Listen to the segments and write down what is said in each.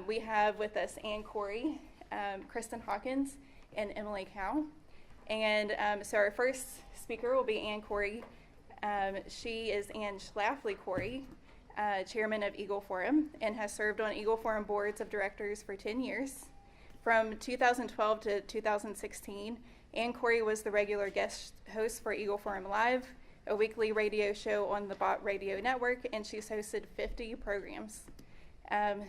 We have with us Cory, Kristen Hawkins, and Emily Cow. And so our first speaker will be Cory. She is Ann Schlafly Cory, chairman of Eagle Forum, and has served on Eagle Forum boards of directors for 10 years. From 2012 to 2016, Cory was the regular guest host for Eagle Forum Live, a weekly radio show on the Bot Radio Network, and she's hosted 50 programs.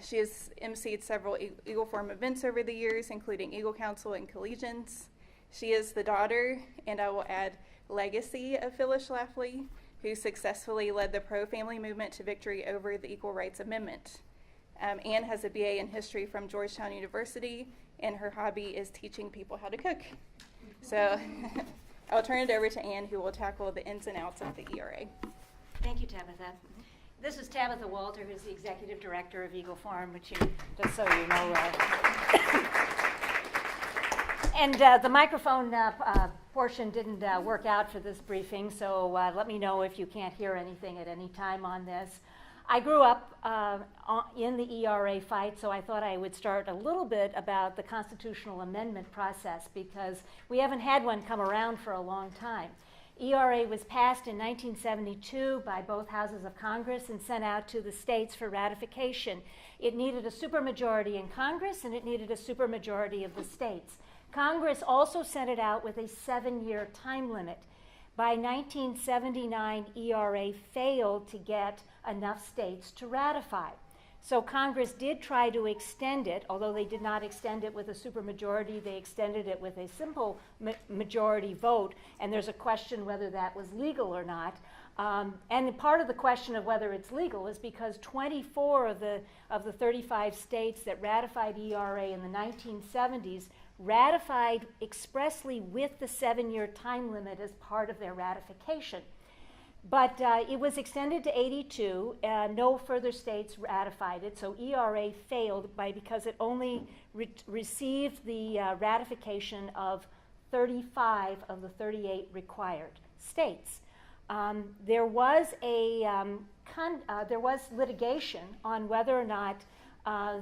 She has emceed several Eagle Forum events over the years, including Eagle Council and Collegians. She is the daughter, and I will add, legacy of Phyllis Schlafly, who successfully led the pro-family movement to victory over the Equal Rights Amendment. Ann has a BA in history from Georgetown University, and her hobby is teaching people how to cook. So I'll turn it over to Ann, who will tackle the ins and outs of the ERA. Thank you, Tabitha. This is Tabitha Walter, who's the executive director of Eagle Forum, which just so you know. And the microphone portion didn't work out for this briefing, so let me know if you can't hear anything at any time on this. I grew up in the ERA fight, so I thought I would start a little bit about the constitutional amendment process because we haven't had one come around for a long time. ERA was passed in 1972 by both houses of Congress and sent out to the states for ratification. It needed a supermajority in Congress and it needed a supermajority of the states. Congress also sent it out with a 7-year time limit. By 1979, ERA failed to get enough states to ratify. So Congress did try to extend it, although they did not extend it with a supermajority, they extended it with a simple majority vote, and there's a question whether that was legal or not. And part of the question of whether it's legal is because 24 of the 35 states that ratified ERA in the 1970s ratified expressly with the 7-year time limit as part of their ratification. But it was extended to 82. No further states ratified it, so ERA failed because it only received the ratification of 35 of the 38 required states. There was litigation on whether or not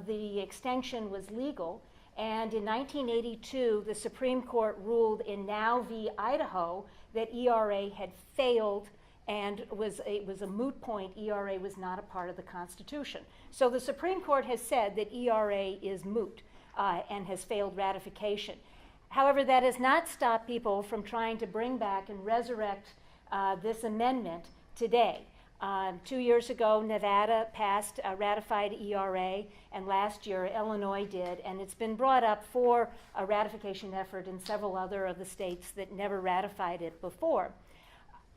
the extension was legal. And in 1982, the Supreme Court ruled in Now v. Idaho that ERA had failed and it was a moot point. ERA was not a part of the Constitution. So the Supreme Court has said that ERA is moot and has failed ratification. However, that has not stopped people from trying to bring back and resurrect this amendment today. 2 years ago, Nevada ratified ERA, and last year Illinois did, and it's been brought up for a ratification effort in several other of the states that never ratified it before.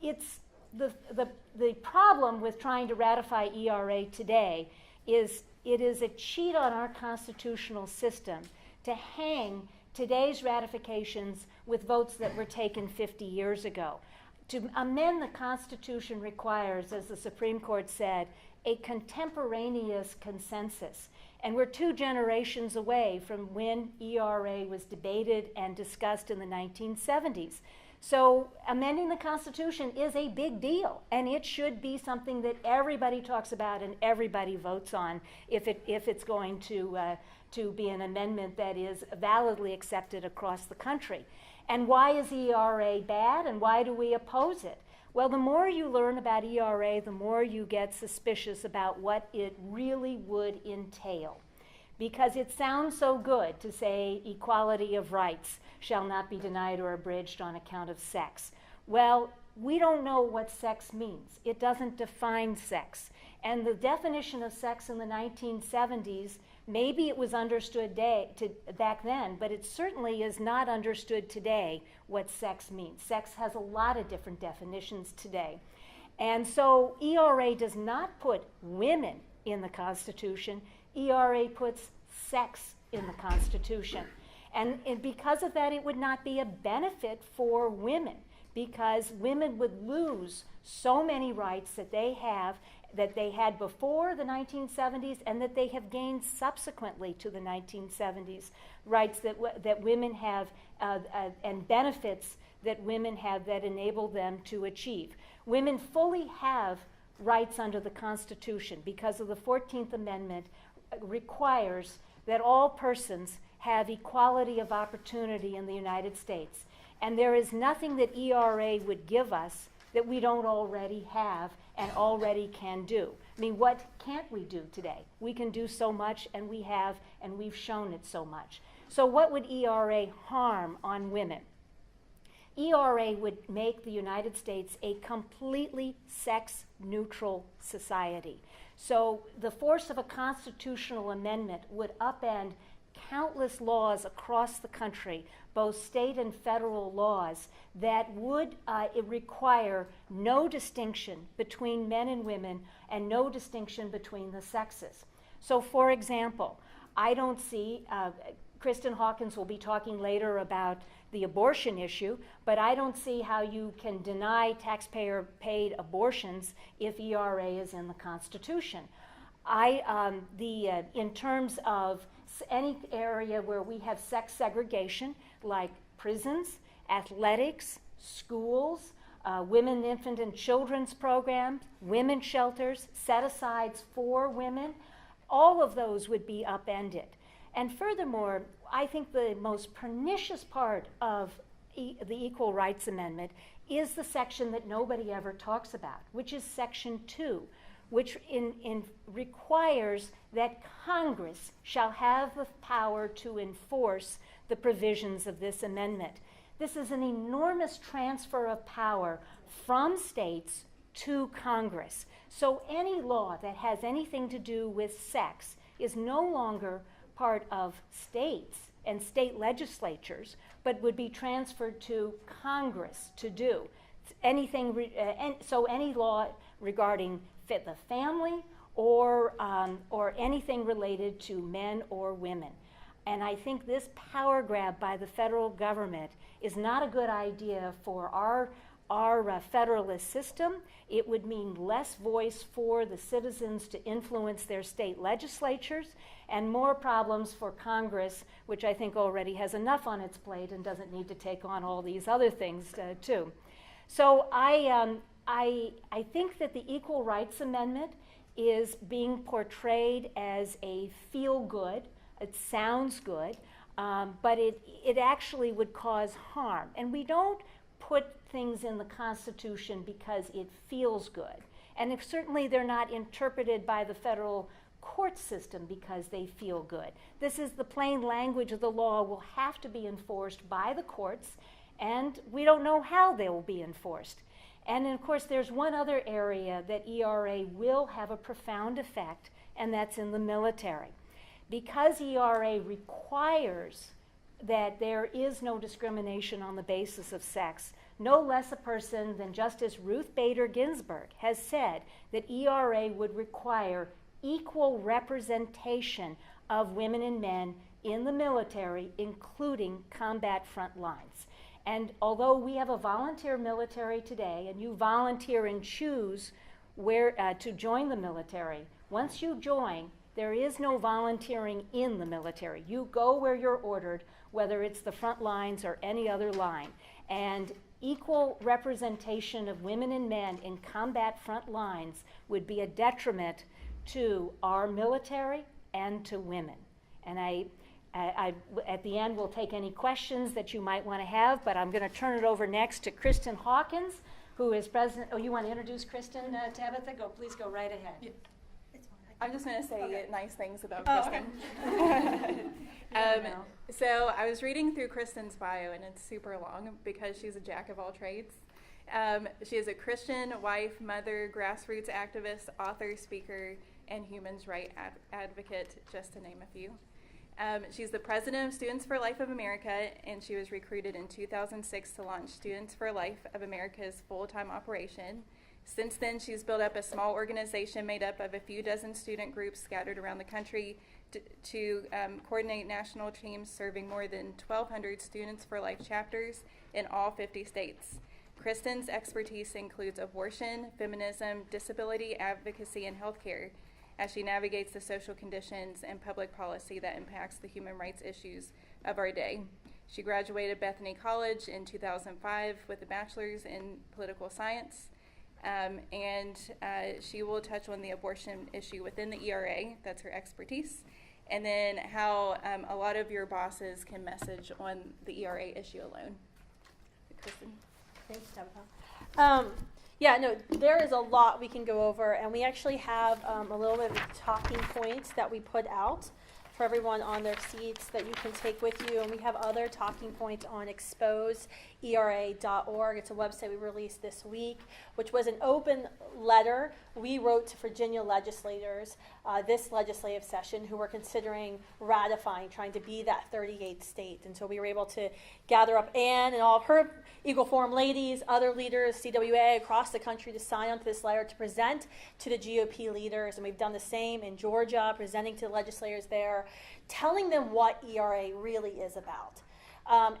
It's the problem with trying to ratify ERA today is it is a cheat on our constitutional system to hang today's ratifications with votes that were taken 50 years ago. To amend the Constitution requires, as the Supreme Court said, a contemporaneous consensus. And we're 2 generations away from when ERA was debated and discussed in the 1970s. So amending the Constitution is a big deal, and it should be something that everybody talks about and everybody votes on if it's going to be an amendment that is validly accepted across the country. And why is ERA bad, and why do we oppose it? Well, the more you learn about ERA, the more you get suspicious about what it really would entail. Because it sounds so good to say equality of rights shall not be denied or abridged on account of sex. Well, we don't know what sex means. It doesn't define sex. And the definition of sex in the 1970s, maybe it was understood back then, but it certainly is not understood today what sex means. Sex has a lot of different definitions today. And so ERA does not put women in the Constitution. ERA puts sex in the Constitution. And because of that, it would not be a benefit for women because women would lose so many rights that they had before the 1970s and that they have gained subsequently to the 1970s, rights that women have and benefits that women have that enable them to achieve. Women fully have rights under the Constitution because of the 14th Amendment requires that all persons have equality of opportunity in the United States. And there is nothing that ERA would give us that we don't already have and already can do. I mean, what can't we do today? We can do so much, and we have, and we've shown it so much. So what would ERA harm on women? ERA would make the United States a completely sex-neutral society. So the force of a constitutional amendment would upend countless laws across the country, both state and federal laws, that would require no distinction between men and women and no distinction between the sexes. So for example, I don't see, Kristen Hawkins will be talking later about the abortion issue, but I don't see how you can deny taxpayer-paid abortions if ERA is in the Constitution. In terms of any area where we have sex segregation, like prisons, athletics, schools, women, infant, and children's programs, women's shelters, set-asides for women, all of those would be upended. And furthermore, I think the most pernicious part of the Equal Rights Amendment is the section that nobody ever talks about, which is Section 2, which requires that Congress shall have the power to enforce the provisions of this amendment. This is an enormous transfer of power from states to Congress. So any law that has anything to do with sex is no longer part of states and state legislatures, but would be transferred to Congress to do. So any law regarding the family or anything related to men or women. And I think this power grab by the federal government is not a good idea for our federalist system. It would mean less voice for the citizens to influence their state legislatures and more problems for Congress, which I think already has enough on its plate and doesn't need to take on all these other things too. So I think that the Equal Rights Amendment is being portrayed as a feel-good. It sounds good, but it actually would cause harm. And we don't put things in the Constitution because it feels good. And if certainly they're not interpreted by the federal court system because they feel good. This is the plain language of the law will have to be enforced by the courts, and we don't know how they will be enforced. And of course, there's one other area that ERA will have a profound effect, and that's in the military. Because ERA requires that there is no discrimination on the basis of sex, no less a person than Justice Ruth Bader Ginsburg has said that ERA would require equal representation of women and men in the military, including combat front lines. And although we have a volunteer military today, and you volunteer and choose where to join the military, once you join, there is no volunteering in the military. You go where you're ordered, whether it's the front lines or any other line. And equal representation of women and men in combat front lines would be a detriment to our military and to women. And I at the end, we'll take any questions that you might want to have, but I'm going to turn it over next to Kristen Hawkins, who is president. Oh, you want to introduce Kristen, Tabitha? Please go right ahead. Yeah. I'm just going to say nice things about Okay. Kristen. So I was reading through Kristen's bio, and it's super long because she's a jack of all trades. She is a Christian, wife, mother, grassroots activist, author, speaker, and human rights advocate, just to name a few. She's the president of Students for Life of America, and she was recruited in 2006 to launch Students for Life of America's full-time operation. Since then, she's built up a small organization made up of a few dozen student groups scattered around the country to coordinate national teams serving more than 1,200 Students for Life chapters in all 50 states. Kristen's expertise includes abortion, feminism, disability advocacy, and healthcare, as she navigates the social conditions and public policy that impacts the human rights issues of our day. She graduated Bethany College in 2005 with a bachelor's in political science. and she will touch on the abortion issue within the ERA. That's her expertise. And then how a lot of your bosses can message on the ERA issue alone. Kristen. Thanks, Tabitha. Yeah, no, there is a lot we can go over, and we actually have a little bit of talking points that we put out for everyone on their seats that you can take with you, and we have other talking points on exposeera.org. It's a website we released this week, which was an open letter we wrote to Virginia legislators this legislative session who were considering ratifying, trying to be that 38th state. And so we were able to gather up Ann and all of her Eagle Forum ladies, other leaders, CWA across the country to sign onto this letter to present to the GOP leaders. And we've done the same in Georgia, presenting to the legislators there, telling them what ERA really is about.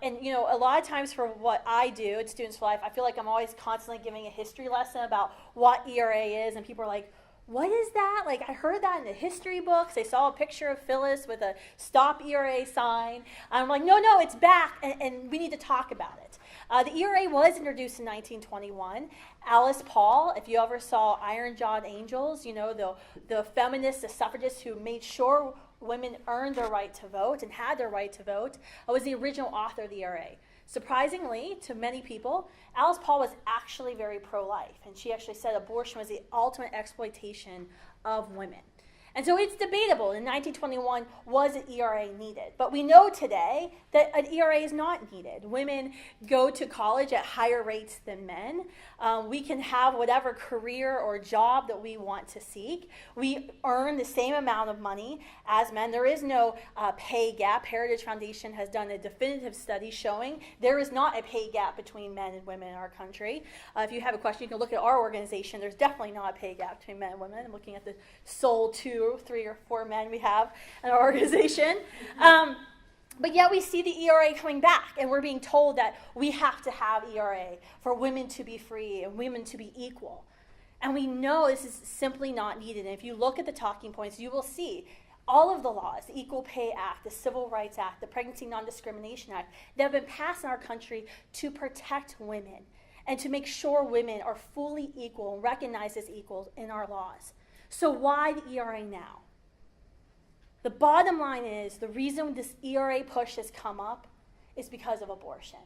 And, you know, a lot of times for what I do at Students for Life, I feel like I'm always constantly giving a history lesson about what ERA is, and people are like, what is that? Like, I heard that in the history books. They saw a picture of Phyllis with a Stop ERA sign. I'm like, no, it's back, and we need to talk about it. The ERA was introduced in 1921. Alice Paul, if you ever saw Iron-Jawed Angels, you know, the feminists, the suffragists who made sure women earned their right to vote and had their right to vote, was the original author of the ERA. Surprisingly, to many people, Alice Paul was actually very pro-life, and she actually said abortion was the ultimate exploitation of women. And so it's debatable. In 1921, was an ERA needed? But we know today that an ERA is not needed. Women go to college at higher rates than men. We can have whatever career or job that we want to seek. We earn the same amount of money as men. There is no pay gap. Heritage Foundation has done a definitive study showing there is not a pay gap between men and women in our country. If you have a question, you can look at our organization. There's definitely not a pay gap between men and women. I'm looking at the sole 3 or 4 men we have in our organization. But yet we see the ERA coming back, and we're being told that we have to have ERA for women to be free and women to be equal. And we know this is simply not needed. And if you look at the talking points, you will see all of the laws, the Equal Pay Act, the Civil Rights Act, the Pregnancy Non-Discrimination Act, that have been passed in our country to protect women and to make sure women are fully equal and recognized as equals in our laws. So why the ERA now? The bottom line is the reason this ERA push has come up is because of abortion.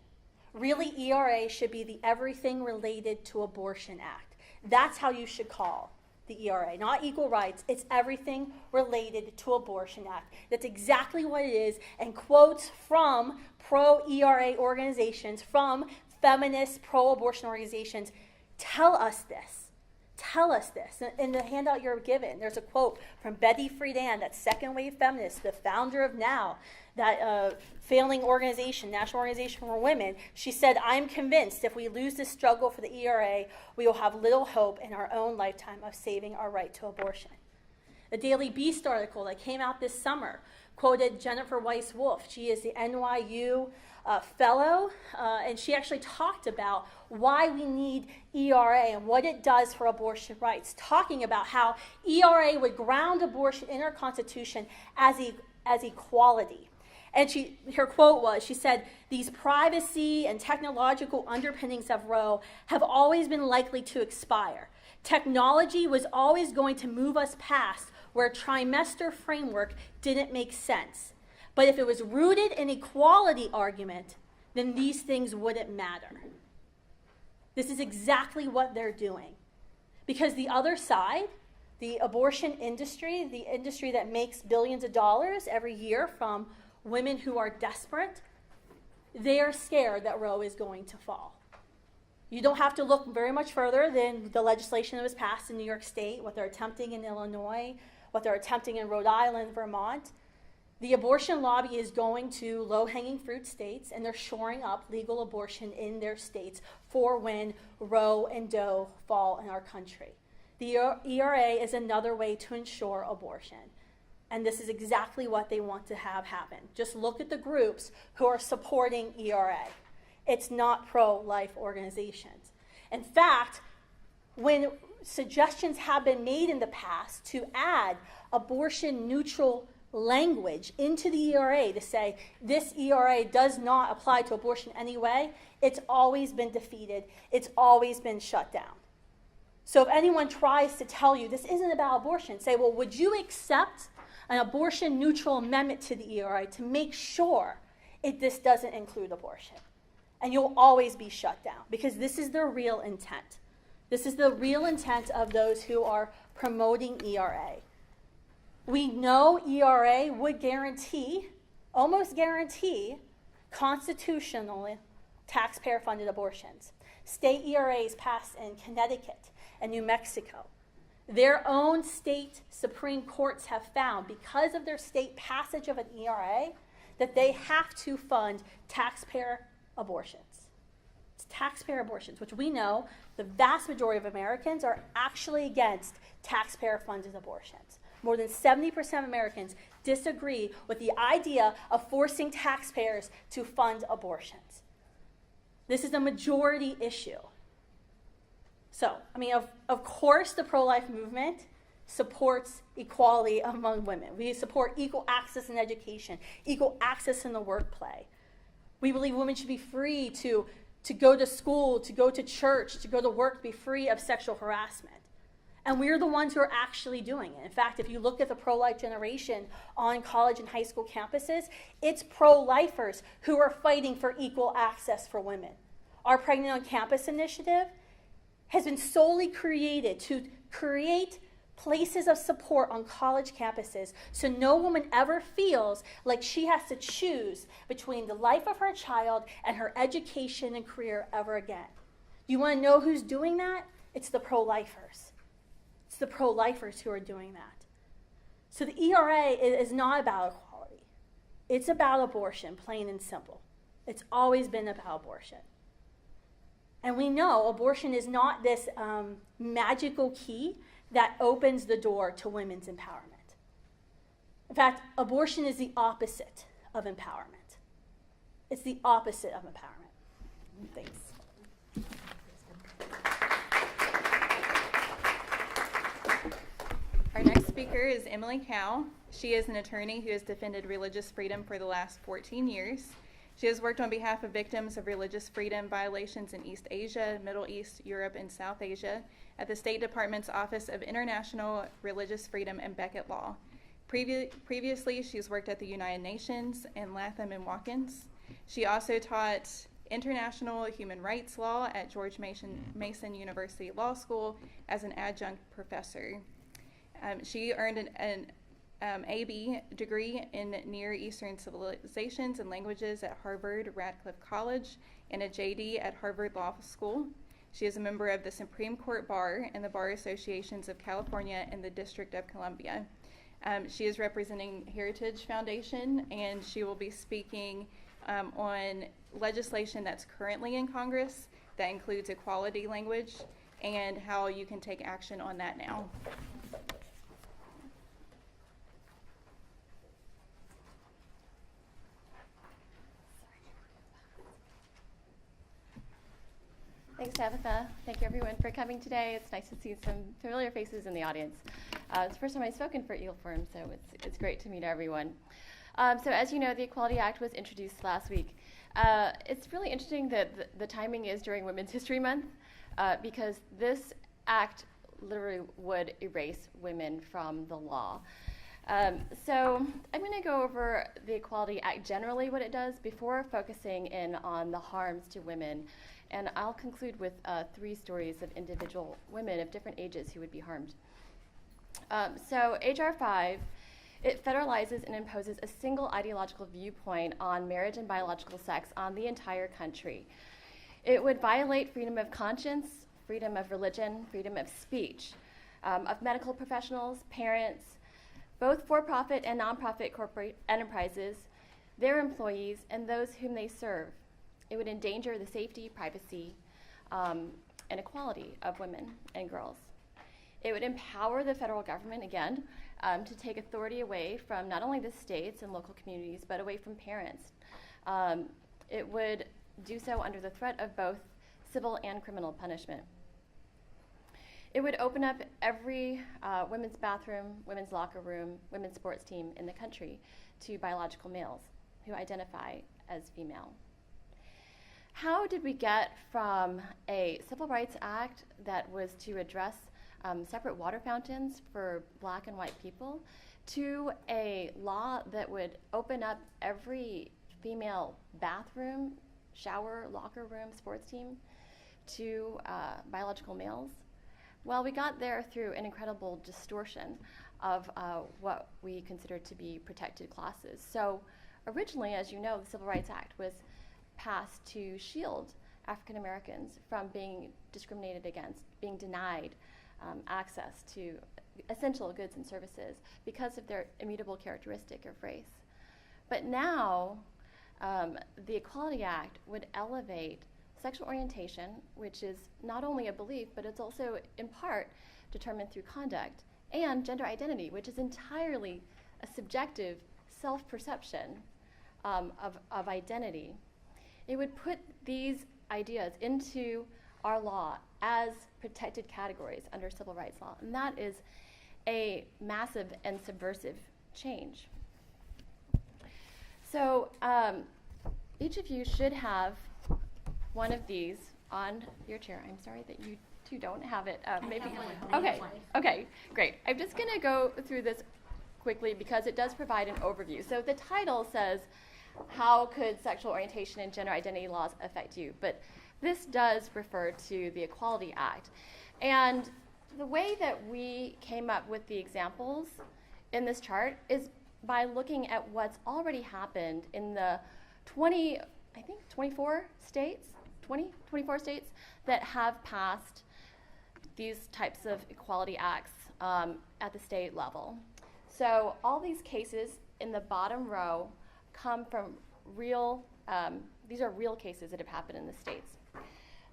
Really, ERA should be the Everything Related to Abortion Act. That's how you should call the ERA, not equal rights. It's Everything Related to Abortion Act. That's exactly what it is, and quotes from pro-ERA organizations, from feminist pro-abortion organizations, tell us this. Tell us this. In the handout you're given, there's a quote from Betty Friedan, that second-wave feminist, the founder of NOW, that failing organization, National Organization for Women. She said, I'm convinced if we lose this struggle for the ERA, we will have little hope in our own lifetime of saving our right to abortion. The Daily Beast article that came out this summer quoted Jennifer Weiss Wolfe. She is the NYU fellow, and she actually talked about why we need ERA and what it does for abortion rights, talking about how ERA would ground abortion in our Constitution as equality. And her quote was, she said, these privacy and technological underpinnings of Roe have always been likely to expire. Technology was always going to move us past where a trimester framework didn't make sense. But if it was rooted in equality argument, then these things wouldn't matter. This is exactly what they're doing. Because the other side, the abortion industry, the industry that makes billions of dollars every year from women who are desperate, they are scared that Roe is going to fall. You don't have to look very much further than the legislation that was passed in New York State, what they're attempting in Illinois, what they're attempting in Rhode Island, Vermont. The abortion lobby is going to low-hanging fruit states, and they're shoring up legal abortion in their states for when Roe and Doe fall in our country. The ERA is another way to ensure abortion. And this is exactly what they want to have happen. Just look at the groups who are supporting ERA. It's not pro-life organizations. In fact, when suggestions have been made in the past to add abortion-neutral language into the ERA to say this ERA does not apply to abortion anyway, it's always been defeated. It's always been shut down. So if anyone tries to tell you this isn't about abortion, say, well, would you accept an abortion-neutral amendment to the ERA to make sure this doesn't include abortion? And you'll always be shut down, because this is the real intent. This is the real intent of those who are promoting ERA. We know ERA would guarantee, almost guarantee, constitutionally taxpayer-funded abortions. State ERAs passed in Connecticut and New Mexico. Their own state Supreme Courts have found, because of their state passage of an ERA, that they have to fund taxpayer abortions. It's taxpayer abortions, which we know the vast majority of Americans are actually against taxpayer-funded abortions. More than 70% of Americans disagree with the idea of forcing taxpayers to fund abortions. This is a majority issue. So, I mean, of course the pro-life movement supports equality among women. We support equal access in education, equal access in the workplace. We believe women should be free to go to school, to go to church, to go to work, be free of sexual harassment. And we're the ones who are actually doing it. In fact, if you look at the pro-life generation on college and high school campuses, it's pro-lifers who are fighting for equal access for women. Our Pregnant on Campus initiative has been solely created to create places of support on college campuses so no woman ever feels like she has to choose between the life of her child and her education and career ever again. You want to know who's doing that? It's the pro-lifers. It's the pro-lifers who are doing that. So the ERA is not about equality. It's about abortion, plain and simple. It's always been about abortion. And we know abortion is not this magical key that opens the door to women's empowerment. In fact, abortion is the opposite of empowerment. It's the opposite of empowerment. Thanks. Our next speaker is Emily Cow. She is an attorney who has defended religious freedom for the last 14 years. She has worked on behalf of victims of religious freedom violations in East Asia, Middle East, Europe, and South Asia at the State Department's Office of International Religious Freedom and Beckett Law. Previously, she's worked at the United Nations in Latham and Watkins. She also taught international human rights law at George Mason University Law School as an adjunct professor. She earned an AB degree in Near Eastern Civilizations and Languages at Harvard Radcliffe College and a JD at Harvard Law School. She is a member of the Supreme Court Bar and the Bar Associations of California and the District of Columbia. She is representing Heritage Foundation, and she will be speaking on legislation that's currently in Congress that includes equality language and how you can take action on that now. Thanks, Tabitha. Thank you, everyone, for coming today. It's nice to see some familiar faces in the audience. It's the first time I've spoken for Eagle Forum, so it's great to meet everyone. So as you know, the Equality Act was introduced last week. It's really interesting that the timing is during Women's History Month, because this act literally would erase women from the law. So I'm going to go over the Equality Act generally, what it does, before focusing in on the harms to women. And I'll conclude with 3 stories of individual women of different ages who would be harmed. So H.R. 5, it federalizes and imposes a single ideological viewpoint on marriage and biological sex on the entire country. It would violate freedom of conscience, freedom of religion, freedom of speech, of medical professionals, parents, both for-profit and non-profit corporate enterprises, their employees, and those whom they serve. It would endanger the safety, privacy, and equality of women and girls. It would empower the federal government, again, to take authority away from not only the states and local communities, but away from parents. It would do so under the threat of both civil and criminal punishment. It would open up every women's bathroom, women's locker room, women's sports team in the country to biological males who identify as female. how did we get from a Civil Rights Act that was to address separate water fountains for black and white people to a law that would open up every female bathroom, shower, locker room, sports team to biological males? Well, we got there through an incredible distortion of what we consider to be protected classes. So originally, as you know, the Civil Rights Act was passed to shield African Americans from being discriminated against, being denied access to essential goods and services because of their immutable characteristic of race. But now, the Equality Act would elevate sexual orientation, which is not only a belief, but it's also in part determined through conduct, and gender identity, which is entirely a subjective self-perception of identity. It would put these ideas into our law as protected categories under civil rights law, and that is a massive and subversive change. So each of you should have one of these on your chair. I'm sorry that you two don't have it. Maybe. Okay, great. I'm just going to go through this quickly because it does provide an overview. So the title says, how could sexual orientation and gender identity laws affect you? But this does refer to the Equality Act. And the way that we came up with the examples in this chart is by looking at what's already happened in the 24 states that have passed these types of equality acts at the state level. So all these cases in the bottom row come from these are real cases that have happened in the states.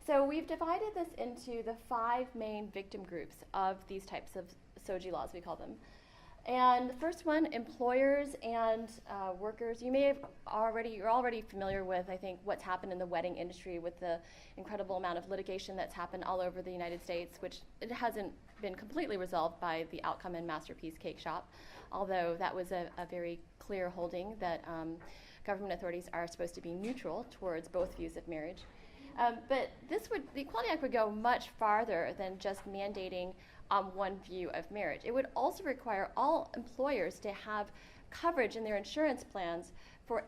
So we've divided this into the 5 main victim groups of these types of SOGI laws, we call them. And the first one, employers and workers. You're already familiar with, I think, what's happened in the wedding industry with the incredible amount of litigation that's happened all over the United States, which it hasn't been completely resolved by the outcome in Masterpiece Cake Shop, although that was a very clear holding that government authorities are supposed to be neutral towards both views of marriage. But the Equality Act would go much farther than just mandating one view of marriage. It would also require all employers to have coverage in their insurance plans for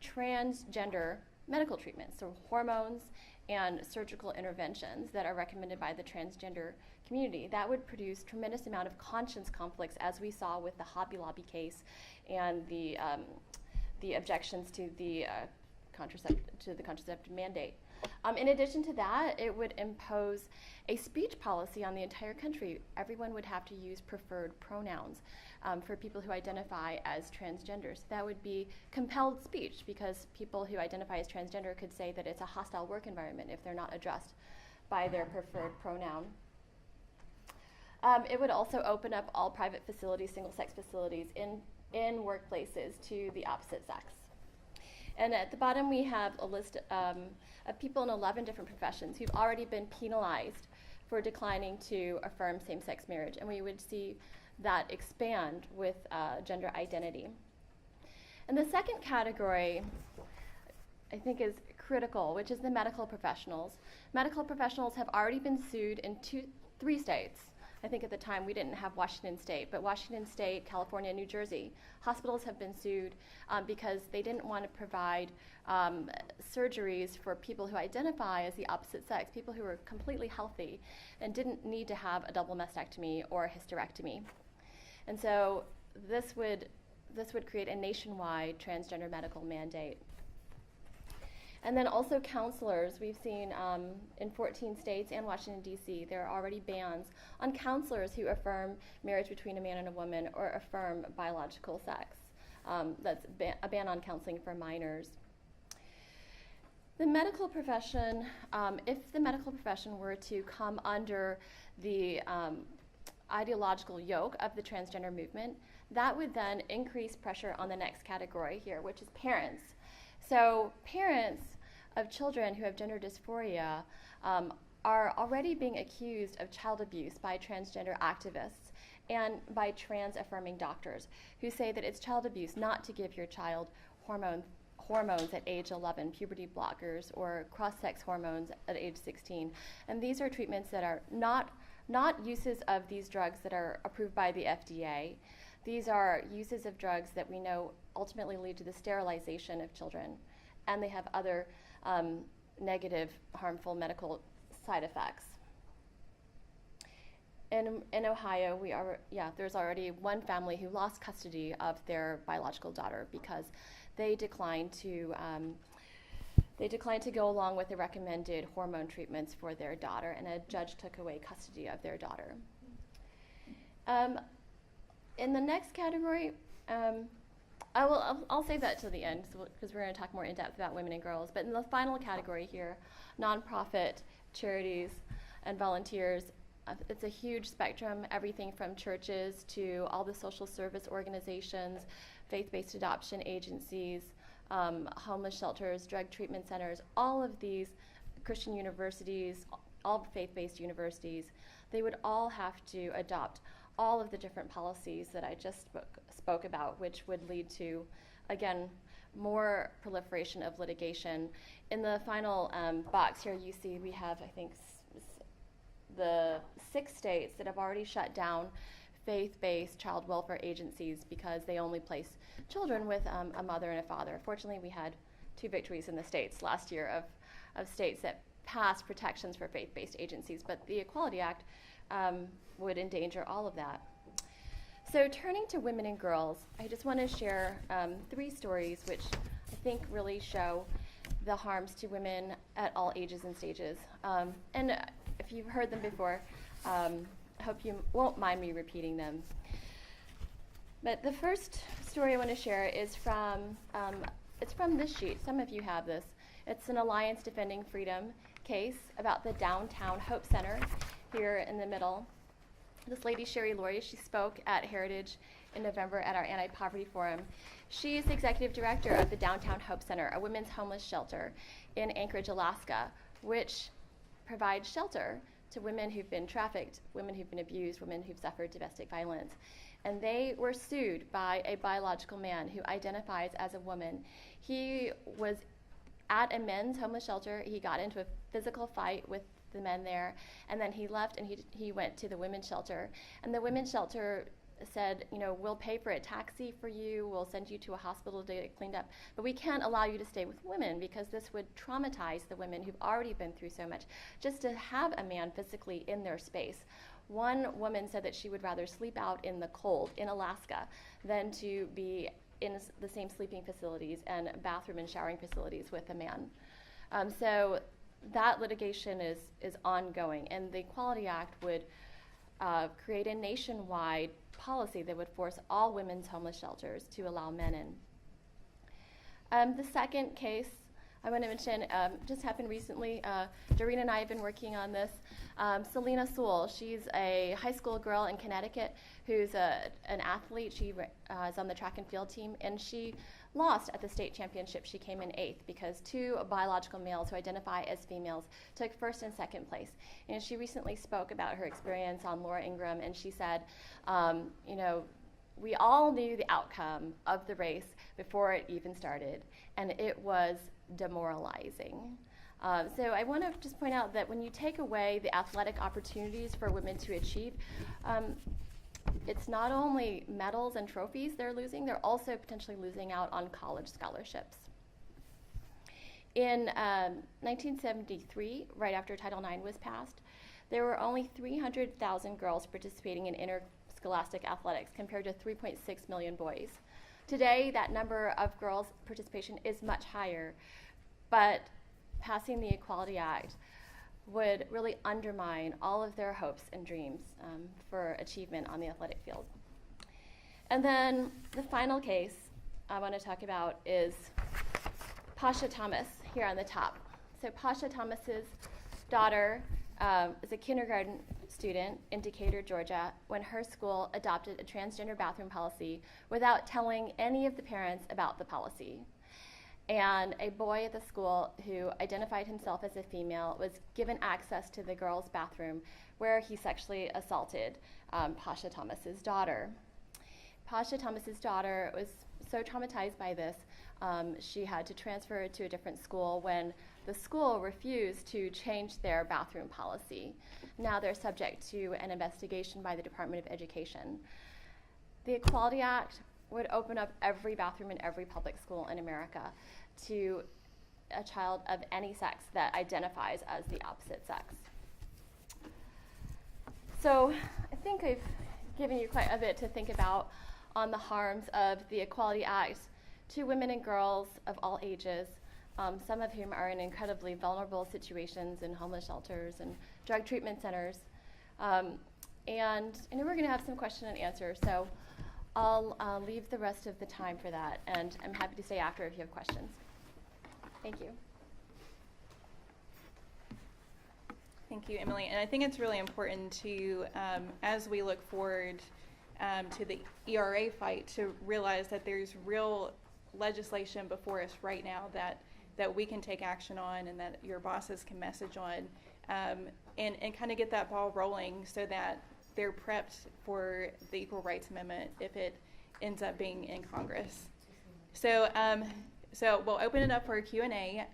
transgender medical treatments, so hormones and surgical interventions that are recommended by the transgender community. That would produce tremendous amount of conscience conflicts, as we saw with the Hobby Lobby case and the objections to the contraceptive mandate. In addition to that, it would impose a speech policy on the entire country. Everyone would have to use preferred pronouns for people who identify as transgenders. That would be compelled speech because people who identify as transgender could say that it's a hostile work environment if they're not addressed by their preferred pronoun. It would also open up all private facilities, single-sex facilities in workplaces to the opposite sex. And at the bottom, we have a list of people in 11 different professions who've already been penalized for declining to affirm same-sex marriage. And we would see that expand with gender identity. And the second category, I think, is critical, which is the medical professionals. Medical professionals have already been sued in 3 states. I think at the time we didn't have Washington State, but Washington State, California, New Jersey, hospitals have been sued because they didn't want to provide surgeries for people who identify as the opposite sex, people who are completely healthy and didn't need to have a double mastectomy or a hysterectomy. And so this would create a nationwide transgender medical mandate. And then also counselors. We've seen in 14 states and Washington, D.C., there are already bans on counselors who affirm marriage between a man and a woman or affirm biological sex. That's a ban on counseling for minors. The medical profession, if the medical profession were to come under the ideological yoke of the transgender movement, that would then increase pressure on the next category here, which is parents. So parents of children who have gender dysphoria are already being accused of child abuse by transgender activists and by trans-affirming doctors who say that it's child abuse not to give your child hormones at age 11, puberty blockers, or cross-sex hormones at age 16. And these are treatments that are not uses of these drugs that are approved by the FDA. These are uses of drugs that we know ultimately lead to the sterilization of children, and they have other negative, harmful medical side effects. In Ohio, there's already one family who lost custody of their biological daughter because they declined to go along with the recommended hormone treatments for their daughter, and a judge took away custody of their daughter. In the next category, I'll save that till the end because we're going to talk more in depth about women and girls. But in the final category here, nonprofit charities and volunteers. It's a huge spectrum, everything from churches to all the social service organizations, faith-based adoption agencies, homeless shelters, drug treatment centers, all of these Christian universities, all faith-based universities. They would all have to adopt all of the different policies that I just spoke about, which would lead to, again, more proliferation of litigation. In the final box here, you see we have, I think, the 6 states that have already shut down faith-based child welfare agencies because they only place children with a mother and a father. Fortunately, we had 2 victories in the states last year of states that passed protections for faith-based agencies, but the Equality Act would endanger all of that. So turning to women and girls, I just want to share 3 stories which I think really show the harms to women at all ages and stages. And if you've heard them before, I hope you won't mind me repeating them. But the first story I want to share is from this sheet. Some of you have this. It's an Alliance Defending Freedom case about the Downtown Hope Center here in the middle. This lady, Sherry Laurie, she spoke at Heritage in November at our Anti-Poverty Forum. She is the executive director of the Downtown Hope Center, a women's homeless shelter in Anchorage, Alaska, which provides shelter to women who've been trafficked, women who've been abused, women who've suffered domestic violence. And they were sued by a biological man who identifies as a woman. He was at a men's homeless shelter. He got into a physical fight with the men there, and then he left and he went to the women's shelter. And the women's shelter said, we'll pay for a taxi for you, we'll send you to a hospital to get cleaned up, but we can't allow you to stay with women because this would traumatize the women who've already been through so much, just to have a man physically in their space. One woman said that she would rather sleep out in the cold in Alaska than to be in the same sleeping facilities and bathroom and showering facilities with a man. So that litigation is ongoing, and the Equality Act would create a nationwide policy that would force all women's homeless shelters to allow men in. The second case I want to mention just happened recently. Doreen and I have been working on this. Selina Sewell, she's a high school girl in Connecticut who's an athlete. She is on the track and field team, and she lost at the state championship. She came in 8th because 2 biological males who identify as females took 1st and 2nd place. And she recently spoke about her experience on Laura Ingraham, and she said, we all knew the outcome of the race before it even started, and it was demoralizing. So I want to just point out that when you take away the athletic opportunities for women to achieve, it's not only medals and trophies they're losing, they're also potentially losing out on college scholarships. In 1973, right after Title IX was passed, there were only 300,000 girls participating in interscholastic athletics compared to 3.6 million boys. Today, that number of girls' participation is much higher, but passing the Equality Act would really undermine all of their hopes and dreams for achievement on the athletic field. And then the final case I want to talk about is Tasha Thomas here on the top. So Tasha Thomas's daughter is a kindergarten student in Decatur, Georgia, when her school adopted a transgender bathroom policy without telling any of the parents about the policy. And a boy at the school who identified himself as a female was given access to the girls' bathroom where he sexually assaulted Tasha Thomas's daughter. Tasha Thomas's daughter was so traumatized by this, she had to transfer to a different school when the school refused to change their bathroom policy. Now they're subject to an investigation by the Department of Education. The Equality Act would open up every bathroom in every public school in America to a child of any sex that identifies as the opposite sex. So I think I've given you quite a bit to think about on the harms of the Equality Act to women and girls of all ages, some of whom are in incredibly vulnerable situations in homeless shelters and drug treatment centers. And I know we're going to have some question and answer, so I'll leave the rest of the time for that, and I'm happy to stay after if you have questions. Thank you. Thank you, Emily. And I think it's really important to, as we look forward to the ERA fight, to realize that there's real legislation before us right now that we can take action on and that your bosses can message on, and kind of get that ball rolling so that they're prepped for the Equal Rights Amendment if it ends up being in Congress. So we'll open it up for a Q&A,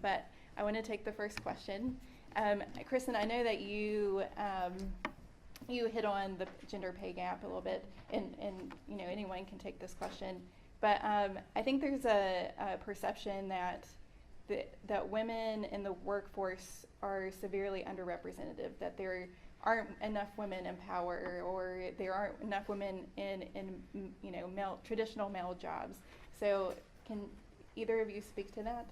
but I want to take the first question. Kristen, I know that you hit on the gender pay gap a little bit, and anyone can take this question, but I think there's a perception that women in the workforce are severely underrepresented, that there aren't enough women in power, or there aren't enough women in traditional male jobs. So can either of you speak to that?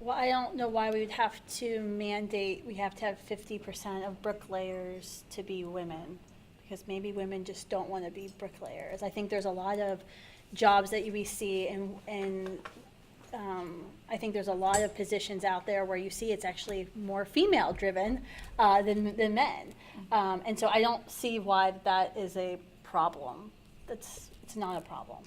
Well, I don't know why we would have to mandate we have to have 50% of bricklayers to be women, because maybe women just don't want to be bricklayers. I think there's a lot of jobs that we see, and I think there's a lot of positions out there where you see it's actually more female driven than men. And so I don't see why that is a problem. It's not a problem.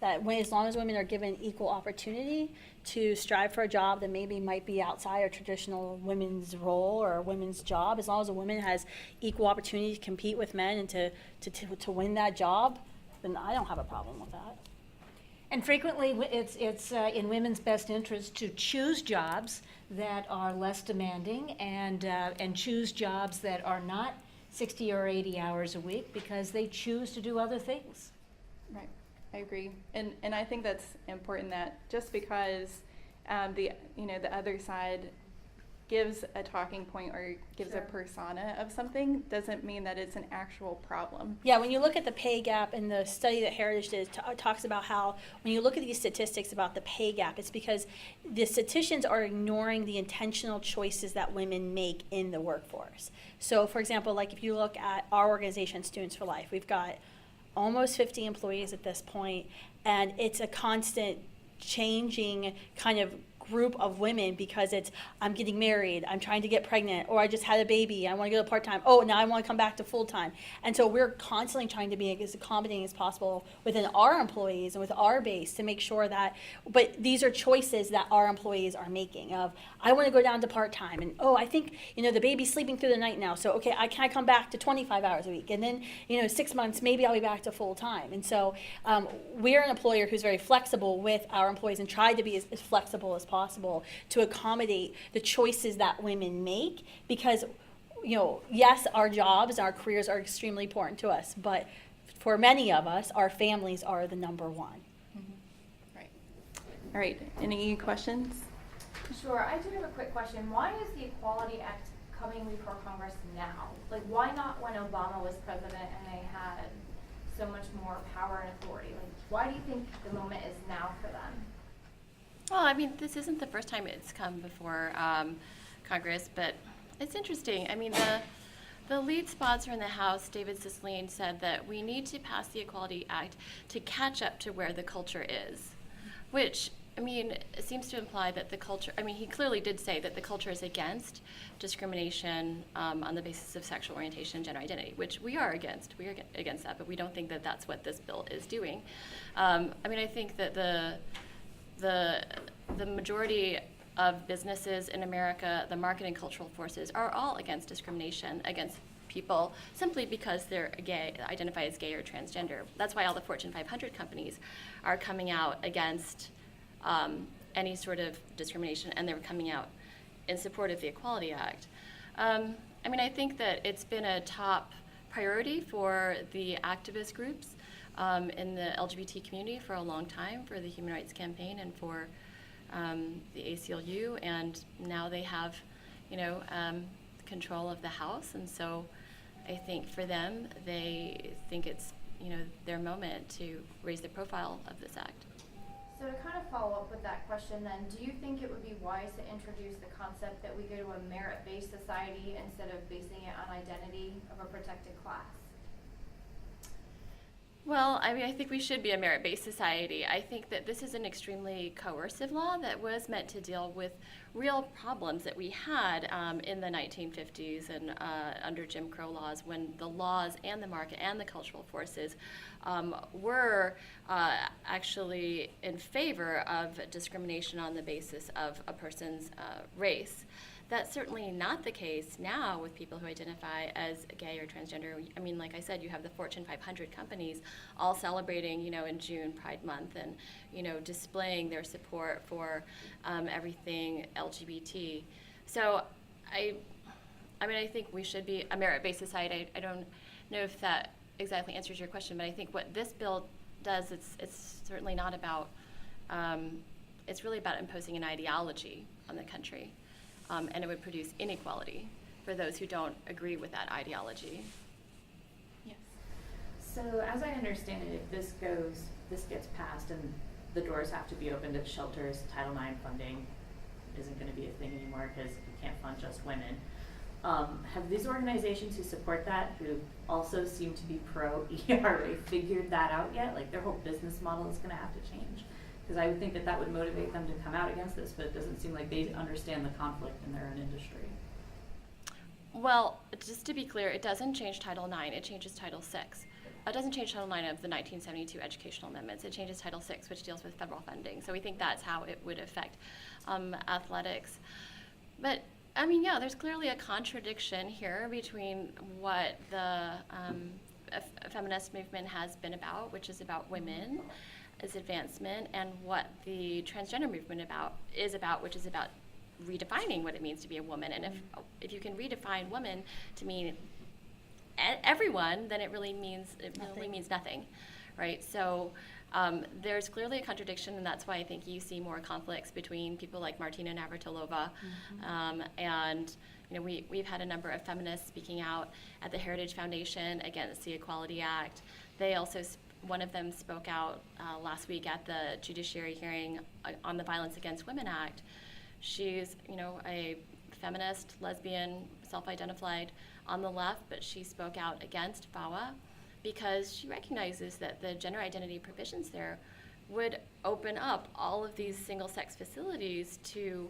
As long as women are given equal opportunity to strive for a job that maybe might be outside a traditional women's role or a women's job, as long as a woman has equal opportunity to compete with men and to win that job, then I don't have a problem with that. And frequently, it's in women's best interest to choose jobs that are less demanding and choose jobs that are not 60 or 80 hours a week because they choose to do other things. Right, I agree, and I think that's important, that just because the other side gives a talking point or gives a persona of something doesn't mean that it's an actual problem. Yeah, when you look at the pay gap in the study that Heritage did, talks about how when you look at these statistics about the pay gap, it's because the statisticians are ignoring the intentional choices that women make in the workforce. So, for example, like if you look at our organization, Students for Life, we've got almost 50 employees at this point, and it's a constant changing kind of group of women because it's I'm getting married, I'm trying to get pregnant, or I just had a baby, I want to go to part-time, oh, now I want to come back to full-time. And so we're constantly trying to be as accommodating as possible within our employees and with our base to make sure that, but these are choices that our employees are making of, I want to go down to part-time, and oh, I think, the baby's sleeping through the night now, so okay, can I come back to 25 hours a week? And then, 6 months, maybe I'll be back to full-time. And so we're an employer who's very flexible with our employees and try to be as flexible as possible to accommodate the choices that women make, because yes, our jobs, our careers are extremely important to us, but for many of us, our families are the number one. Mm-hmm. Right. All right, any questions? Sure, I do have a quick question. Why is the Equality Act coming before Congress now? Like, why not when Obama was president and they had so much more power and authority? Like, why do you think the moment is now for them? Well, I mean, this isn't the first time it's come before Congress, but it's interesting. I mean, the lead sponsor in the House, David Cicilline, said that we need to pass the Equality Act to catch up to where the culture is, which, I mean, it seems to imply that the culture, I mean, he clearly did say that the culture is against discrimination on the basis of sexual orientation and gender identity, which we are against. We are against that, but we don't think that that's what this bill is doing. I mean, I think that the majority of businesses in America, the market and cultural forces, are all against discrimination against people simply because they're gay, identify as gay or transgender. That's why all the Fortune 500 companies are coming out against any sort of discrimination, and they're coming out in support of the Equality Act. I mean, I think that it's been a top priority for the activist groups in the LGBT community for a long time, for the Human Rights Campaign and for the ACLU, and now they have, control of the House, and so I think for them, they think it's, their moment to raise the profile of this act. So to kind of follow up with that question then, do you think it would be wise to introduce the concept that we go to a merit-based society instead of basing it on identity of a protected class? Well, I mean, I think we should be a merit-based society. I think that this is an extremely coercive law that was meant to deal with real problems that we had in the 1950s and under Jim Crow laws, when the laws and the market and the cultural forces were actually in favor of discrimination on the basis of a person's race. That's certainly not the case now with people who identify as gay or transgender. I mean, like I said, you have the Fortune 500 companies all celebrating, in June, Pride Month, and, displaying their support for everything LGBT. So I think we should be a merit-based society. I don't know if that exactly answers your question, but I think what this bill does, it's certainly not about, it's really about imposing an ideology on the country. And it would produce inequality for those who don't agree with that ideology. Yes. So as I understand it, if this gets passed and the doors have to be opened at shelters, Title IX funding isn't going to be a thing anymore because you can't fund just women. Have these organizations who support that, who also seem to be pro-ERA, figured that out yet? Like, their whole business model is going to have to change? Because I would think that would motivate them to come out against this, but it doesn't seem like they understand the conflict in their own industry. Well, just to be clear, it doesn't change Title IX, it changes Title VI. It doesn't change Title IX of the 1972 educational amendments, it changes Title VI, which deals with federal funding. So we think that's how it would affect athletics. But, I mean, yeah, there's clearly a contradiction here between what the feminist movement has been about, which is about women, as advancement, and what the transgender movement is about, which is about redefining what it means to be a woman. And if you can redefine woman to mean everyone, then it really means nothing, right? So there's clearly a contradiction, and that's why I think you see more conflicts between people like Martina Navratilova, and we've had a number of feminists speaking out at the Heritage Foundation against the Equality Act. They also one of them spoke out last week at the judiciary hearing on the Violence Against Women Act. She's, a feminist, lesbian, self-identified on the left, but she spoke out against VAWA because she recognizes that the gender identity provisions there would open up all of these single-sex facilities to,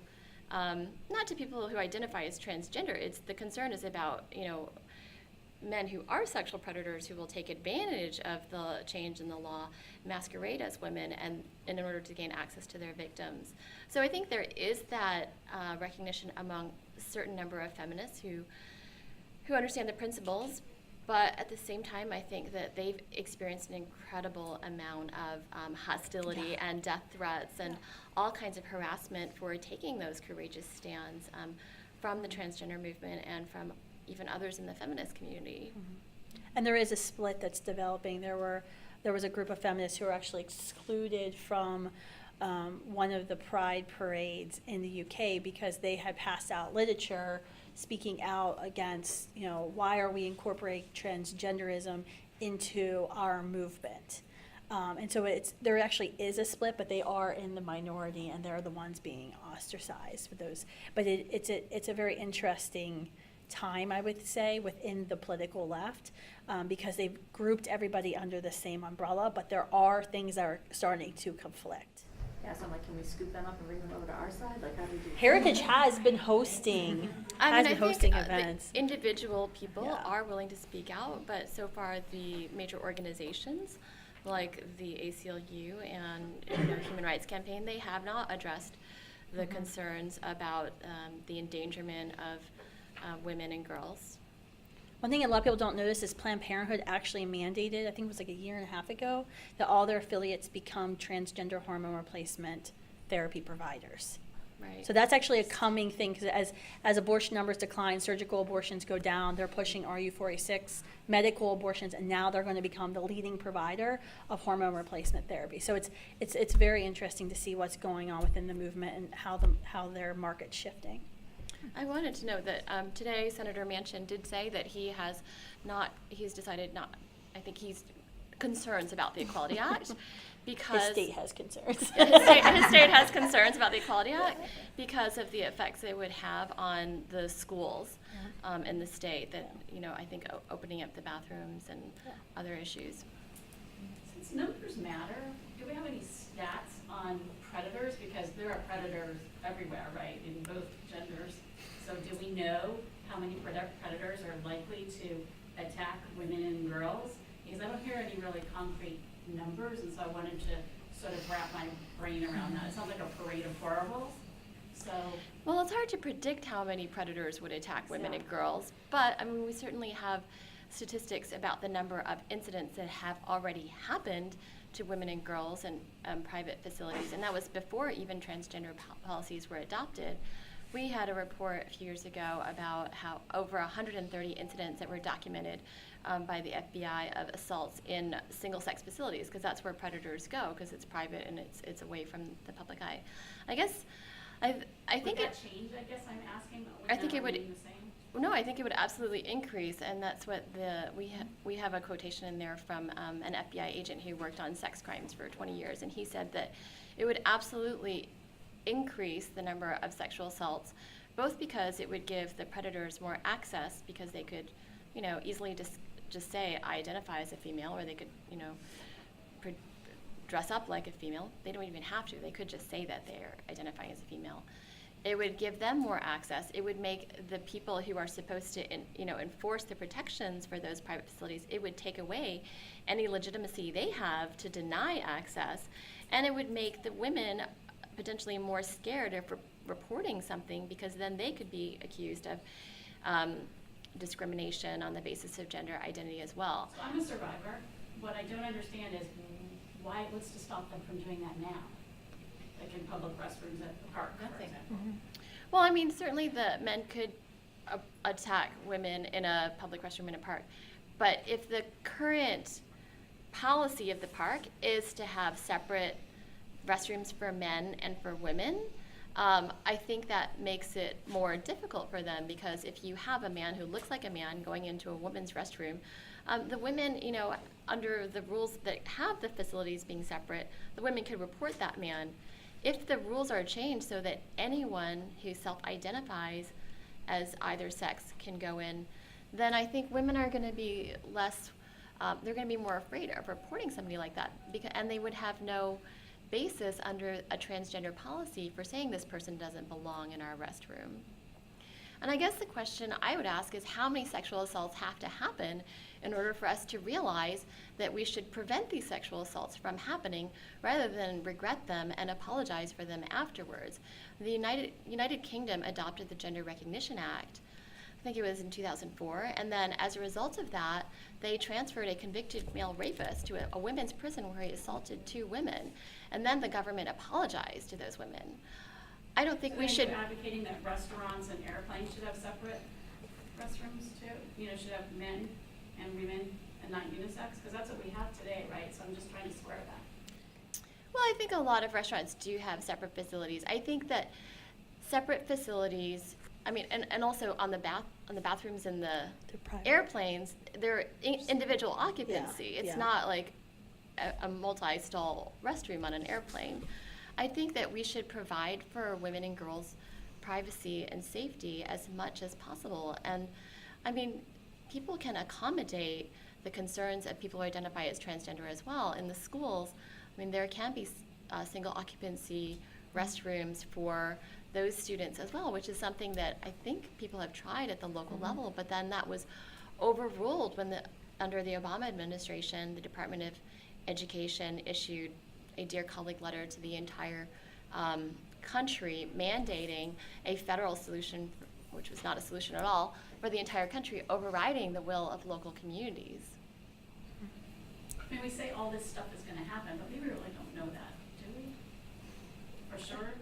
not to people who identify as transgender. The concern is about, men who are sexual predators who will take advantage of the change in the law, masquerade as women, and in order to gain access to their victims. So I think there is that recognition among a certain number of feminists who understand the principles, but at the same time, I think that they've experienced an incredible amount of hostility and death threats and all kinds of harassment for taking those courageous stands from the transgender movement and from even others in the feminist community. And there is a split that's developing. There was a group of feminists who were actually excluded from one of the Pride parades in the UK because they had passed out literature speaking out against, why are we incorporating transgenderism into our movement? And so there actually is a split, but they are in the minority, and they're the ones being ostracized for those. But it's a very interesting time, I would say, within the political left, because they've grouped everybody under the same umbrella, but there are things that are starting to conflict. Yeah, so I'm like, can we scoop them up and bring them over to our side? Like, how do we do Heritage has been hosting events. The individual people are willing to speak out, but so far the major organizations like the ACLU and Human Rights Campaign, they have not addressed the concerns about the endangerment of women and girls. One thing a lot of people don't notice is Planned Parenthood actually mandated, I think it was like a year and a half ago, that all their affiliates become transgender hormone replacement therapy providers. Right. So that's actually a coming thing, because as abortion numbers decline, surgical abortions go down, they're pushing RU46, medical abortions, and now they're going to become the leading provider of hormone replacement therapy. So it's very interesting to see what's going on within the movement and how their market's shifting. I wanted to note that today Senator Manchin did say that he's decided not, I think he's concerns about the Equality Act because His state has concerns. his state has concerns about the Equality Act because of the effects it would have on the schools in the state that, I think opening up the bathrooms and other issues. Since numbers matter, do we have any stats on predators? Because there are predators everywhere, right, in both genders. So do we know how many predators are likely to attack women and girls? Because I don't hear any really concrete numbers, and so I wanted to sort of wrap my brain around that. It sounds like a parade of horribles. So, well, it's hard to predict how many predators would attack women and girls, but we certainly have statistics about the number of incidents that have already happened to women and girls in private facilities, and that was before even transgender policies were adopted. We had a report a few years ago about how over 130 incidents that were documented by the FBI of assaults in single-sex facilities, because that's where predators go, because it's private and it's away from the public eye. I guess I think would that change? I guess I'm asking. I think it would. The same? No, I think it would absolutely increase, and that's what we have a quotation in there from an FBI agent who worked on sex crimes for 20 years, and he said that it would absolutely increase the number of sexual assaults, both because it would give the predators more access, because they could, easily just say, I identify as a female, or they could, dress up like a female. They don't even have to. They could just say that they're identifying as a female. It would give them more access. It would make the people who are supposed to, enforce the protections for those private facilities, it would take away any legitimacy they have to deny access, and it would make the women potentially more scared of reporting something, because then they could be accused of discrimination on the basis of gender identity as well. So I'm a survivor. What I don't understand is what's to stop them from doing that now? Like in public restrooms at the park, for example. Mm-hmm. Well, certainly the men could attack women in a public restroom in a park, but if the current policy of the park is to have separate restrooms for men and for women, I think that makes it more difficult for them, because if you have a man who looks like a man going into a woman's restroom, the women, under the rules that have the facilities being separate, the women could report that man. If the rules are changed so that anyone who self-identifies as either sex can go in, then I think women are going to be less, they're going to be more afraid of reporting somebody like that, and they would have no basis under a transgender policy for saying this person doesn't belong in our restroom. And I guess the question I would ask is, how many sexual assaults have to happen in order for us to realize that we should prevent these sexual assaults from happening, rather than regret them and apologize for them afterwards? The United Kingdom adopted the Gender Recognition Act, I think it was in 2004, and then as a result of that, they transferred a convicted male rapist to a women's prison where he assaulted 2 women, and then the government apologized to those women. I don't think we should. Are you advocating that restaurants and airplanes should have separate restrooms too? Should have men and women and not unisex? Because that's what we have today, right? So I'm just trying to square that. Well, I think a lot of restaurants do have separate facilities. I think that separate facilities, and also on the bathrooms in the airplanes, they're individual occupancy. It's not like a multi-stall restroom on an airplane. I think that we should provide for women and girls privacy and safety as much as possible. And people can accommodate the concerns of people who identify as transgender as well. In the schools, there can be single occupancy restrooms for those students as well, which is something that I think people have tried at the local level, but then that was overruled when under the Obama administration, the Department of Education issued a Dear Colleague letter to the entire country mandating a federal solution which was not a solution at all, for the entire country, overriding the will of local communities. I mean, we say all this stuff is gonna happen, but we really don't know that, do we? For sure?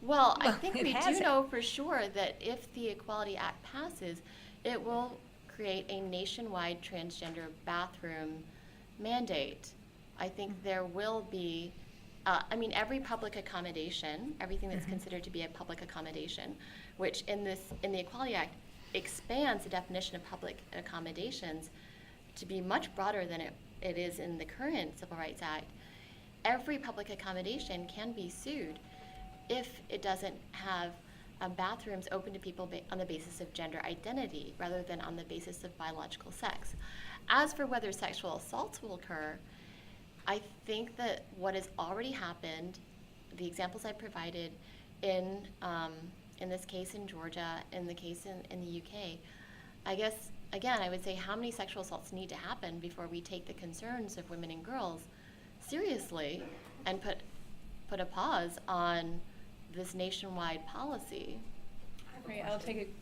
Well, I Well, think it we do hasn't. know for sure that if the Equality Act passes, it will create a nationwide transgender bathroom mandate. I think there will be, every public accommodation, everything that's considered to be a public accommodation, which in the Equality Act expands the definition of public accommodations to be much broader than it is in the current Civil Rights Act. Every public accommodation can be sued if it doesn't have bathrooms open to people on the basis of gender identity rather than on the basis of biological sex. As for whether sexual assaults will occur, I think that what has already happened, the examples I provided in this case in Georgia, in the case in the UK, I guess, again, I would say how many sexual assaults need to happen before we take the concerns of women and girls seriously and put a pause on this nationwide policy. Right, I'll take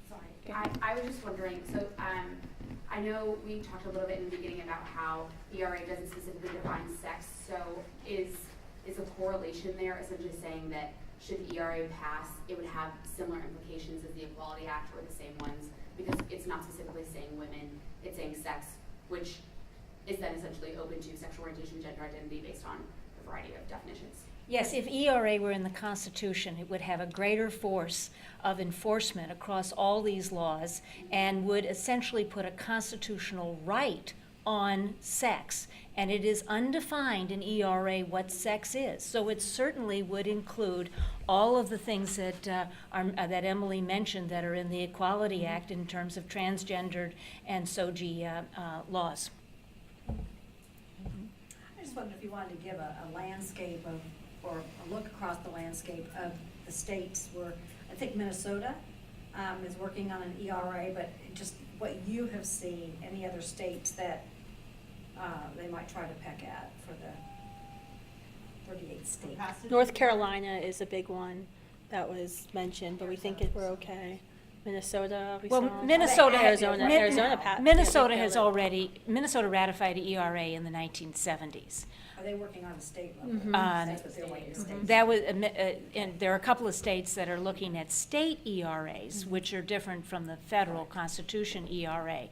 Sorry, I was just wondering, so I know we talked a little bit in the beginning about how ERA doesn't specifically define sex, so is a correlation there essentially saying that should the ERA pass, it would have similar implications as the Equality Act or the same ones, because it's not specifically saying women, it's saying sex, which is then essentially open to sexual orientation, gender identity based on a variety of definitions. Yes, if ERA were in the Constitution, it would have a greater force of enforcement across all these laws and would essentially put a constitutional right on sex. And it is undefined in ERA what sex is. So it certainly would include all of the things that that Emily mentioned that are in the Equality Act in terms of transgendered and SOGI laws. I just wondered if you wanted to give a landscape of, or a look across the landscape of the states where, I think Minnesota is working on an ERA, but just what you have seen, any other states that they might try to peck at for the 38 states. North Carolina is a big one that was mentioned, but we think we're okay. Minnesota, we Well, saw. Minnesota, Arizona, Min- Arizona passed. Minnesota has Minnesota ratified ERA in the 1970s. Are they working on a state level? Mhm. That's what they're waiting to state. That was, and there are a couple of states that are looking at state ERAs, which are different from the federal Constitution ERA.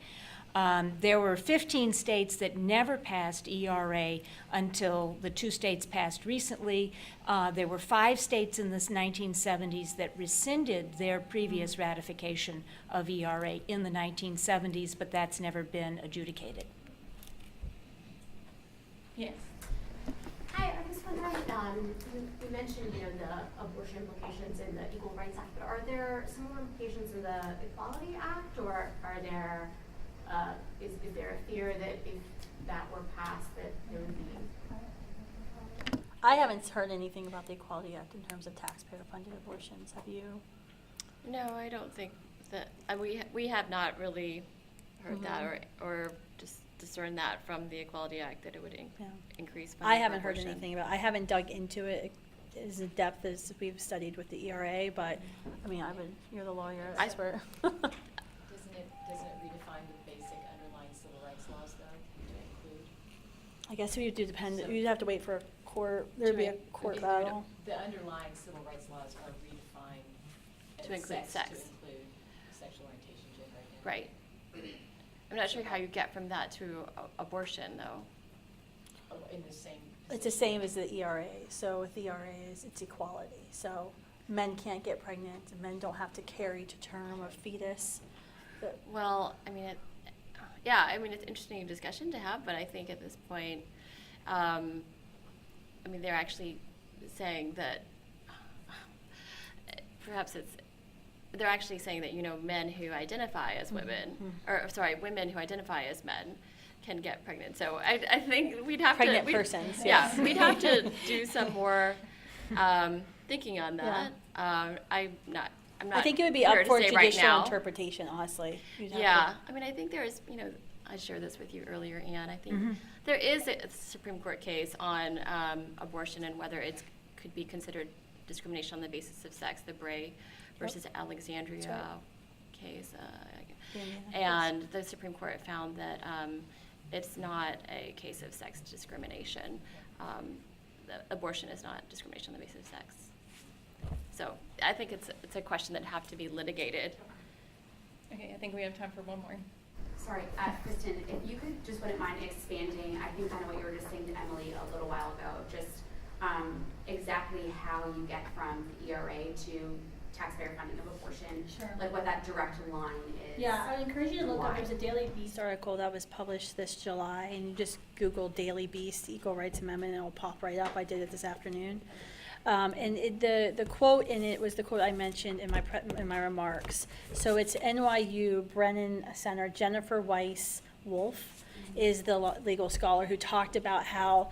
There were 15 states that never passed ERA until the 2 states passed recently. There were 5 states in the 1970s that rescinded their previous ratification of ERA in the 1970s, but that's never been adjudicated. Yes. Hi, I was wondering, you mentioned, the abortion implications in the Equal Rights Act, but are there similar implications in the Equality Act, or are there, is there a fear that if that were passed, that there would be? I haven't heard anything about the Equality Act in terms of taxpayer-funded abortions. Have you? No, I don't think that, we have not really heard that or just discerned that from the Equality Act that it would increase funding I for haven't heard abortion. anything about. I haven't dug into it as in depth as we've studied with the ERA, but I mean, you're the lawyer, expert. Doesn't it redefine the basic underlying civil rights laws though, to include? I guess we do depend. You'd have to wait for a court. There'd be a court battle. The underlying civil rights laws are redefined To include sex. To include sexual orientation, gender identity. Right. I'm not sure how you get from that to abortion, though. Oh, in the same. It's the same as the ERA. So with the ERA, it's equality. So men can't get pregnant, and men don't have to carry to term a fetus. Well, it's an interesting discussion to have, but I think at this point, they're actually saying that they're actually saying that, men who identify as women, women who identify as men can get pregnant. So I think we'd have Pregnant to. persons, Yeah, yes. we'd have to do some more thinking on that. I'm not I think it would be here up to for say right judicial now. interpretation, honestly. You'd have Yeah, to- I think there's, I shared this with you earlier, Anne. I think there is a Supreme Court case on abortion and whether it could be considered discrimination on the basis of sex, the Bray versus Alexandria case. Yeah. And the Supreme Court found that it's not a case of sex discrimination. Abortion is not discrimination on the basis of sex. So I think it's a question that have to be litigated. Okay, I think we have time for one more. Sorry, Kristen, if you could just wouldn't mind expanding, I think kind of what you were just saying to Emily a little while ago, just exactly how you get from the ERA to taxpayer funding of abortion, Sure. like what that direct line is. Yeah, I would encourage you to look up, Why? there's a Daily Beast article that was published this July, and you just Google Daily Beast Equal Rights Amendment, and it'll pop right up. I did it this afternoon. The quote in it was the quote I mentioned in my remarks. So it's NYU Brennan Center, Jennifer Weiss Wolfe is the legal scholar who talked about how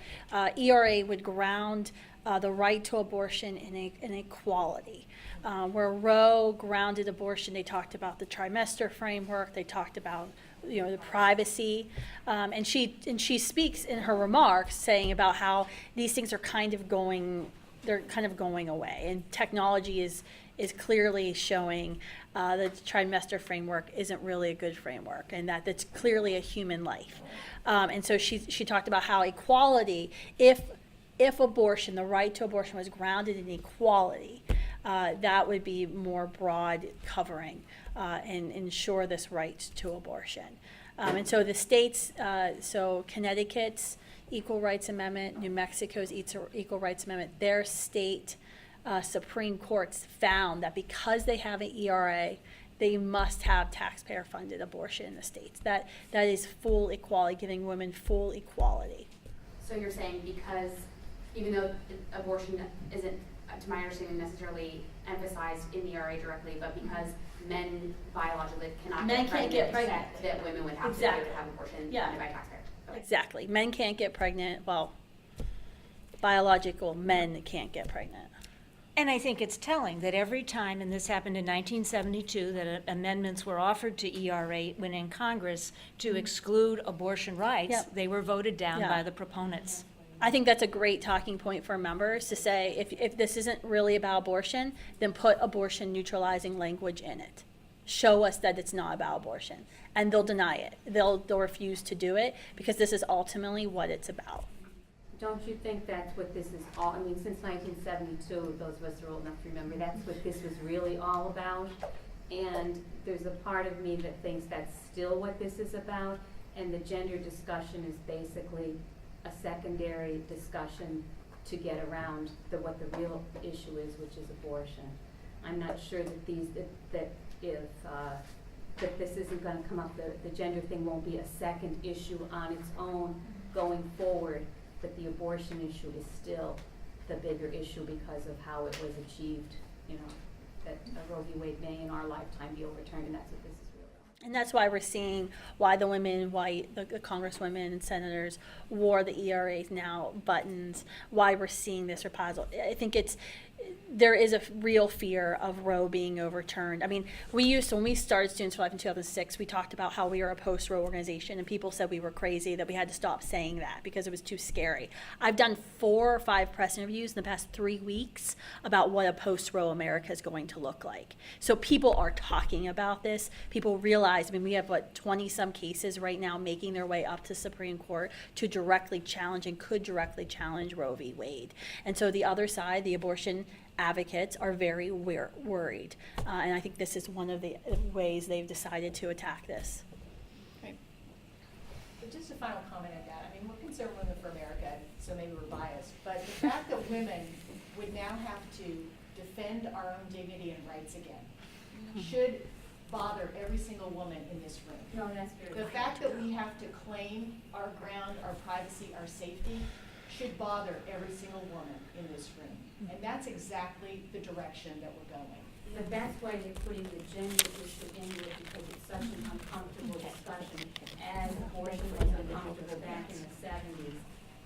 ERA would ground the right to abortion in equality. Where Roe grounded abortion, they talked about the trimester framework, they talked about the privacy, and she speaks in her remarks saying about how these things are kind of going away, and technology is clearly showing that the trimester framework isn't really a good framework, and that's clearly a human life. And so she talked about how equality, if abortion, the right to abortion was grounded in equality, that would be more broad covering and ensure this right to abortion. And so the states, so Connecticut's Equal Rights Amendment, New Mexico's Equal Rights Amendment, their state Supreme Courts found that because they have an ERA, they must have taxpayer-funded abortion in the states. That is full equality, giving women full equality. So you're saying because even though abortion isn't, to my understanding, necessarily emphasized in the ERA directly, but because men biologically cannot get pregnant, that women would have to have abortion funded by taxpayers. Okay. Exactly. Men can't get pregnant. Well, biological men can't get pregnant. And I think it's telling that every time, and this happened in 1972, that amendments were offered to ERA when in Congress to exclude abortion rights, Yep. they were voted down Yeah. by the proponents. I think that's a great talking point for members to say, if this isn't really about abortion, then put abortion neutralizing language in it. Show us that it's not about abortion. And they'll deny it. They'll refuse to do it because this is ultimately what it's about. Don't you think that's what this is all, I mean, since 1972, those of us who are old enough to remember, that's what this was really all about? And there's a part of me that thinks that's still what this is about, and the gender discussion is basically a secondary discussion to get around what the real issue is, which is abortion. I'm not sure that that this isn't going to come up, the gender thing won't be a second issue on its own going forward, but the abortion issue is still the bigger issue because of how it was achieved, that Roe v. Wade may in our lifetime be overturned, and that's what this is really on. And that's why we're seeing why the women in white, the congresswomen and senators wore the ERA's now buttons, why we're seeing this reprisal. I think there is a real fear of Roe being overturned. I mean, when we started Students for Life in 2006, we talked about how we were a post-Roe organization, and people said we were crazy, that we had to stop saying that because it was too scary. I've done 4 or 5 press interviews in the past 3 weeks about what a post-Roe America is going to look like. So people are talking about this. People realize, we have 20-some cases right now making their way up to Supreme Court to directly challenge and could directly challenge Roe v. Wade. And so the other side, the abortion advocates, are very worried. And I think this is one of the ways they've decided to attack this. Right. But just a final comment on that. I mean, we're Conservative Women for America, so maybe we're biased. But the fact that women would now have to defend our own dignity and rights again should bother every single woman in this room. No, that's very The fact that we have to claim our ground, our privacy, our safety, should bother every single woman in this room. And that's exactly the direction that we're going. But that's why you're putting the gender issue into it, because it's such an uncomfortable discussion. As abortion was uncomfortable back in the 70s,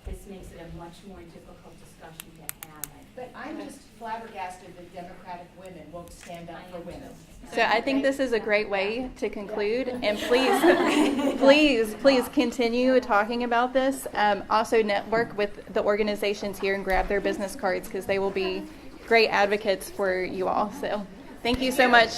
this makes it a much more difficult discussion to have. But I'm just flabbergasted that Democratic women won't stand up for women. So I think this is a great way to conclude, and please continue talking about this. Also network with the organizations here and grab their business cards, because they will be great advocates for you all. So Thank you so much.